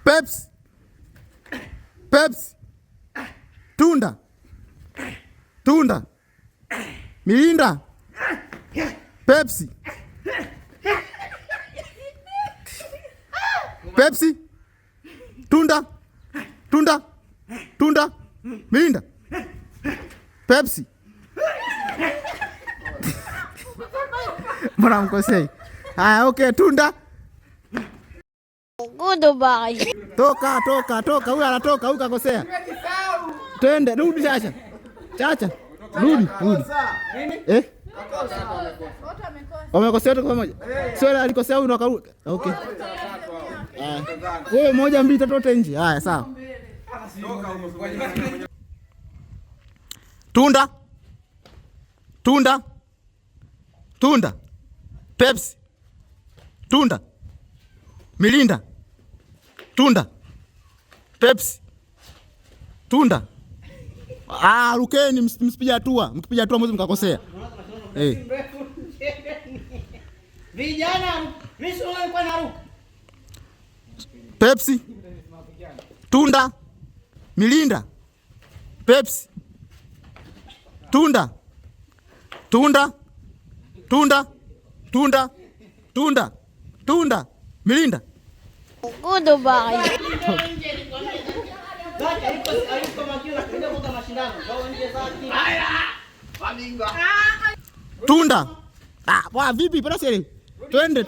Pepsi. Pepsi. Tunda. Tunda. Mirinda. Pepsi. Pepsi. Tunda. Tunda. Tunda. Mirinda. Pepsi. Mbona mkosei? Haya, okay, tunda. Goodbye. Toka. Huyu anatoka, huyu kakosea. Twende, rudi Chacha. Chacha. Rudi. Wamekosea wote kwa pamoja. Sio alikosea huyu ndo karudi. Okay. Wewe 1 2 3 wote nje. Haya, sawa. Tunda. Tunda. Tunda. Pepsi. Tunda. Mirinda. Tunda. Pepsi. Tunda. Rukeni msipige hatua. Mkipiga hatua mwezi mkakosea. Vijana, mimi sio nilikuwa naruka. Pepsi. Tunda. Mirinda. Pepsi. Tunda. Tunda. Tunda. Tunda. Tunda. Tunda. Mirinda. Goodbye. Tunda. Bwana vipi pana siri? Twende.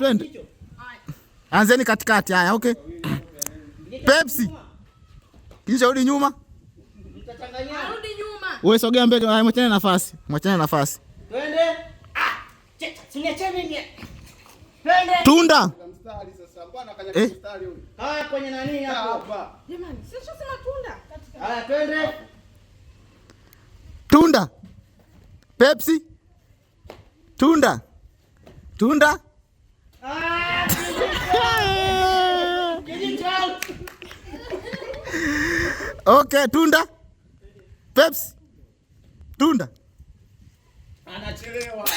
Anzeni katikati. Haya, okay. Pepsi. Kisha rudi nyuma. Rudi nyuma. Wewe sogea mbele, mwachane nafasi. Twende. Siniache mimi. Twende. Tunda. Mstari sasa. Mbona kanya mstari huyu? Haya kwenye nani hapo? Jamani, sisi tunasema tunda. Haya twende. Tunda. Pepsi. Tunda. Tunda. Okay, tunda. Pepsi. Tunda. Anachelewa.